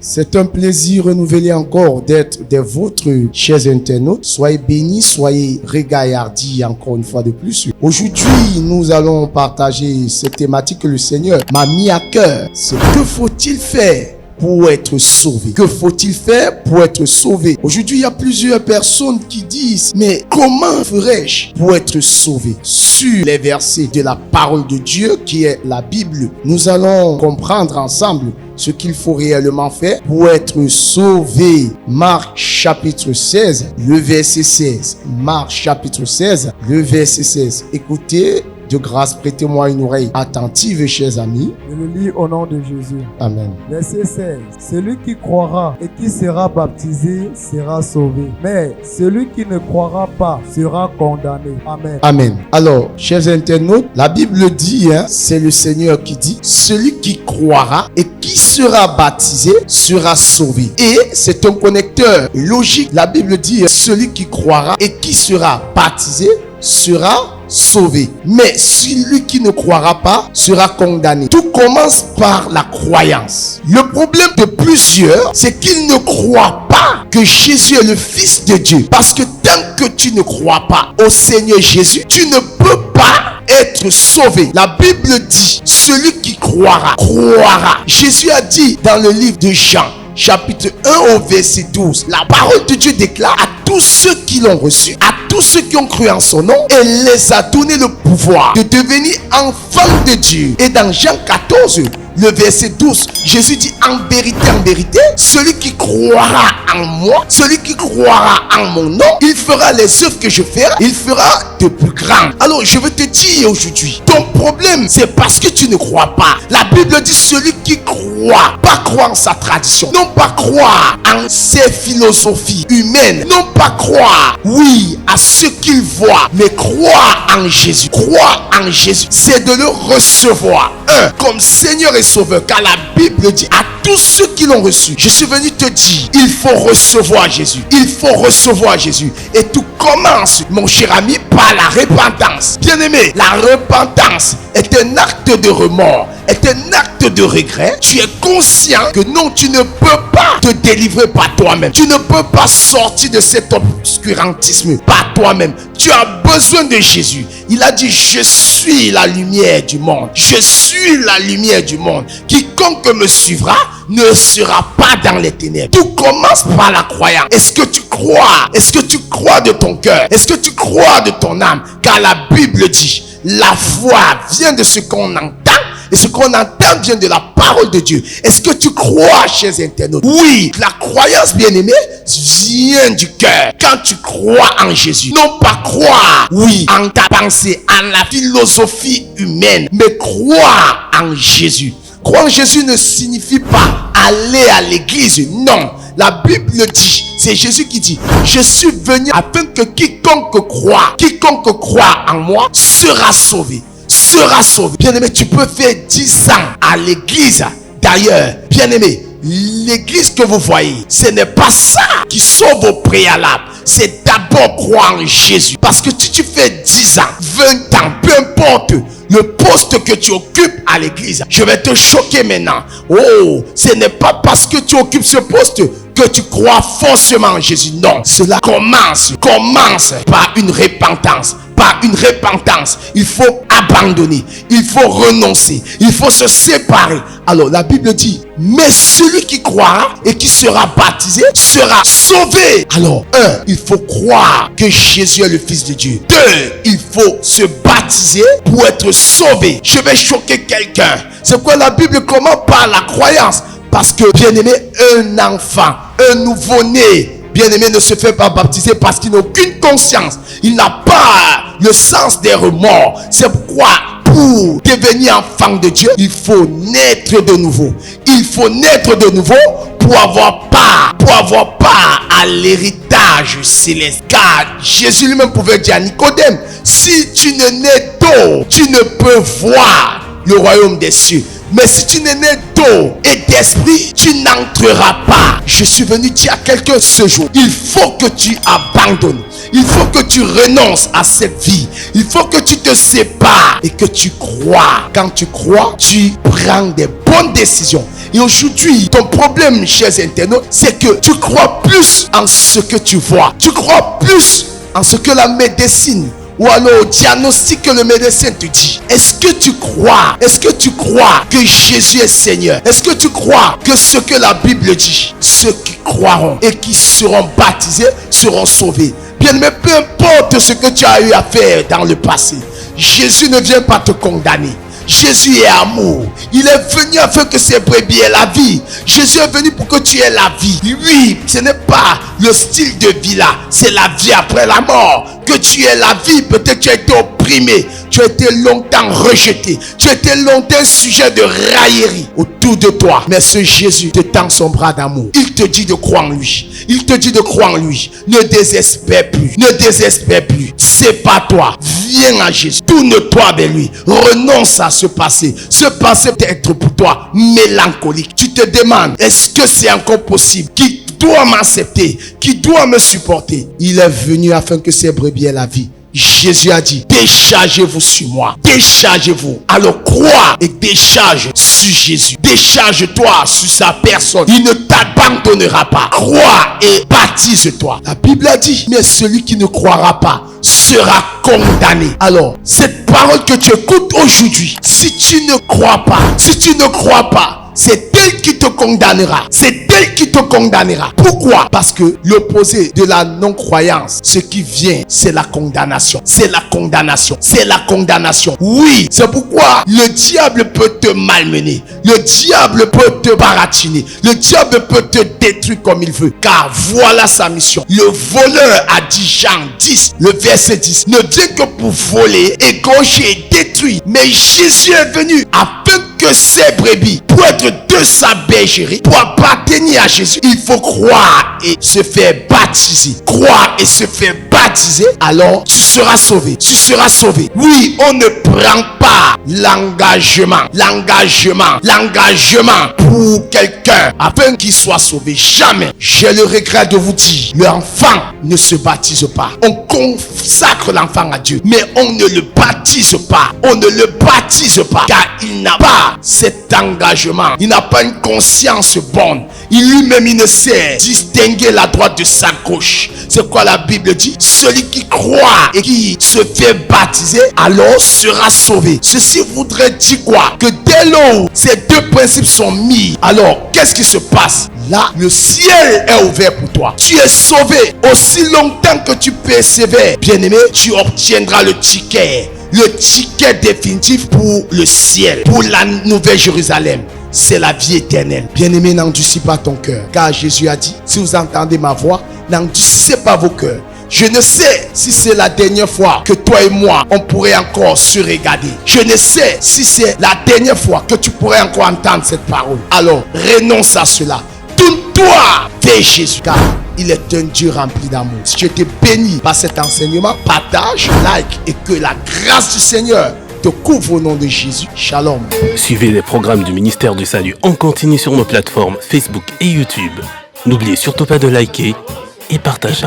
C'est un plaisir renouvelé encore d'être des vôtres, chers internautes. Soyez bénis, soyez régaillardis encore une fois de plus. Aujourd'hui, nous allons partager cette thématique que le Seigneur m'a mis à cœur. C'est que faut-il faire pour être sauvé? Que faut-il faire pour être sauvé? Aujourd'hui, il y a plusieurs personnes qui disent, mais comment ferais-je pour être sauvé? Sur les versets de la parole de Dieu qui est la Bible, nous allons comprendre ensemble ce qu'il faut réellement faire pour être sauvé. Marc chapitre 16, le verset 16. Marc chapitre 16, le verset 16. Écoutez, de grâce, prêtez-moi une oreille attentive, chers amis. Je le lis au nom de Jésus. Amen. Verset 16. Celui qui croira et qui sera baptisé sera sauvé. Mais celui qui ne croira pas sera condamné. Amen. Amen. Alors, chers internautes, la Bible dit, c'est le Seigneur qui dit, celui qui croira et qui sera baptisé sera sauvé. Et c'est un connecteur logique. La Bible dit, celui qui croira et qui sera baptisé sera sauvé. Mais celui qui ne croira pas sera condamné. Tout commence par la croyance. Le problème de plusieurs, c'est qu'ils ne croient pas que Jésus est le Fils de Dieu. Parce que tant que tu ne crois pas au Seigneur Jésus, tu ne peux pas être sauvé. La Bible dit, celui qui croira, croira. Jésus a dit dans le livre de Jean, chapitre 1 au verset 12, la parole de Dieu déclare à tous ceux qui l'ont reçu, à tous ceux qui ont cru en son nom, et les a donné le pouvoir de devenir enfants de Dieu. Et dans Jean 14, le verset 12, Jésus dit en vérité, celui qui croira en moi, celui qui croira en mon nom, il fera les œuvres que je ferai, il fera de plus grandes. Alors je veux te dire aujourd'hui, ton problème c'est parce que tu ne crois pas. La Bible dit celui qui croit, pas croire en sa tradition, non pas croire en ses philosophies humaines, non pas croire, oui, à ce qu'il voit, mais croire en Jésus. Croire en Jésus, c'est de le recevoir, comme Seigneur et Sauveur, car la Bible dit à tous ceux qui l'ont reçu. Je suis venu te dire, il faut recevoir Jésus. Il faut recevoir Jésus. Et tout commence, mon cher ami, par la repentance. Bien-aimé, la repentance est un acte de remords, est un acte de regret. Tu es conscient que non, tu ne peux pas te délivrer par toi-même. Tu ne peux pas sortir de cet obscurantisme par toi-même. Tu as besoin de Jésus. Il a dit, je suis la lumière du monde. Je suis la lumière du monde. Quiconque me suivra ne sera pas dans les ténèbres. Tout commence par la croyance. Est-ce que tu crois? Est-ce que tu crois de ton cœur? Est-ce que tu crois de ton âme? Car la Bible dit, la foi vient de ce qu'on entend. Et ce qu'on entend vient de la parole de Dieu. Est-ce que tu crois, chers internautes? Oui, la croyance, bien-aimée, vient du cœur. Quand tu crois en Jésus, non pas croire, oui, en ta pensée, en la philosophie humaine, mais croire en Jésus. Croire en Jésus ne signifie pas aller à l'église, non. La Bible dit, c'est Jésus qui dit, je suis venu afin que quiconque croit en moi sera sauvé. Sera sauvé. Bien-aimé, tu peux faire 10 ans à l'église. D'ailleurs, bien-aimé, l'église que vous voyez, ce n'est pas ça qui sauve au préalable. C'est d'abord croire en Jésus. Parce que si tu fais 10 ans, 20 ans, peu importe le poste que tu occupes à l'église, je vais te choquer maintenant. Oh, ce n'est pas parce que tu occupes ce poste que tu crois forcément en Jésus. Non, cela commence par une repentance. Par une repentance, il faut abandonner, il faut renoncer, il faut se séparer. Alors la Bible dit, mais celui qui croira et qui sera baptisé sera sauvé. Alors, 1, il faut croire que Jésus est le Fils de Dieu. 2, il faut se baptiser pour être sauvé. Je vais choquer quelqu'un. C'est quoi la Bible commence par la croyance? Parce que, bien-aimé, un enfant, un nouveau-né, bien-aimé, ne se fait pas baptiser parce qu'il n'a aucune conscience. Il n'a pas le sens des remords. C'est pourquoi, pour devenir enfant de Dieu, il faut naître de nouveau. Il faut naître de nouveau pour avoir part à l'héritage céleste. Car Jésus lui-même pouvait dire à Nicodème, si tu ne nais d'eau, tu ne peux voir le royaume des cieux. Mais si tu n'es né d'eau et d'esprit, tu n'entreras pas. Je suis venu dire à quelqu'un ce jour, il faut que tu abandonnes t'abandonnes. Il faut que tu renonces à cette vie. Il faut que tu te sépares et que tu crois. Quand tu crois, tu prends des bonnes décisions. Et aujourd'hui, ton problème, chers internautes, c'est que tu crois plus en ce que tu vois. Tu crois plus en ce que la médecine ou alors au diagnostic que le médecin te dit. Est-ce que tu crois? Est-ce que tu crois que Jésus est Seigneur? Est-ce que tu crois que ce que la Bible dit, ceux qui croiront et qui seront baptisés seront sauvés? Bien, mais peu importe ce que tu as eu à faire dans le passé, Jésus ne vient pas te condamner. Jésus est amour. Il est venu afin que ses brebis aient la vie. Jésus est venu pour que tu aies la vie. Oui, ce n'est pas le style de vie là, c'est la vie après la mort. Que tu aies la vie, peut-être tu as été opprimé, tu as été longtemps rejeté, tu as été longtemps sujet de raillerie autour de toi. Mais ce Jésus te tend son bras d'amour. Il te dit de croire en lui. Il te dit de croire en lui. Ne désespère plus. Ne désespère plus. C'est pas toi. Viens à Jésus. Tourne-toi vers lui. Renonce à ce passé. Ce passé peut être pour toi mélancolique. Tu te demandes, est-ce que c'est encore possible? Qui doit m'accepter? Qui doit me supporter? Il est venu afin que ses brebis aient la vie. Jésus a dit, déchargez-vous sur moi. Déchargez-vous. Alors crois et décharge sur Jésus. Décharge-toi sur sa personne. Il ne t'abandonnera pas. Crois et baptise-toi. La Bible a dit, mais celui qui ne croira pas sera condamné. Alors, cette parole que tu écoutes aujourd'hui, si tu ne crois pas, c'est elle qui te condamnera. C'est elle qui te condamnera. Pourquoi? Parce que l'opposé de la non-croyance, ce qui vient, c'est la condamnation. C'est la condamnation. C'est la condamnation. Oui, c'est pourquoi le diable peut te malmener. Le diable peut te baratiner. Le diable peut te détruire comme il veut. Car voilà sa mission. Le voleur a dit Jean 10, le verset 10, ne vient que pour voler, égorger et détruire. Mais Jésus est venu afin que ces brebis, pour être de sa bergerie, pour appartenir à Jésus, il faut croire et se faire baptiser. Croire et se faire baptiser, alors tu seras sauvé. Tu seras sauvé. Oui, on ne prend pas l'engagement pour quelqu'un afin qu'il soit sauvé. Jamais. J'ai le regret de vous dire, l'enfant ne se baptise pas. On consacre l'enfant à Dieu, mais on ne le baptise pas. On ne le baptise pas, car il n'a pas cet engagement. Il n'a pas une conscience bonne. Lui-même, il ne sait distinguer la droite de sa gauche. C'est quoi la Bible dit? Celui qui croit et qui se fait baptiser, alors sera sauvé. Ceci voudrait dire quoi? Que dès lors où ces deux principes sont mis, alors qu'est-ce qui se passe? Là, le ciel est ouvert pour toi. Tu es sauvé. Aussi longtemps que tu persévères, bien-aimé, tu obtiendras le ticket. Le ticket définitif pour le ciel, pour la nouvelle Jérusalem. C'est la vie éternelle. Bien-aimé, n'endurcis pas ton cœur. Car Jésus a dit, si vous entendez ma voix, n'endurcissez pas vos cœurs. Je ne sais si c'est la dernière fois que toi et moi, on pourrait encore se regarder. Je ne sais si c'est la dernière fois que tu pourrais encore entendre cette parole. Alors, renonce à cela. Tourne-toi vers Jésus, car il est un Dieu rempli d'amour. Si tu étais béni par cet enseignement, partage, like, et que la grâce du Seigneur te couvre au nom de Jésus. Shalom. Suivez les programmes du ministère du Salut en continu sur nos plateformes Facebook et YouTube. N'oubliez surtout pas de liker et partager.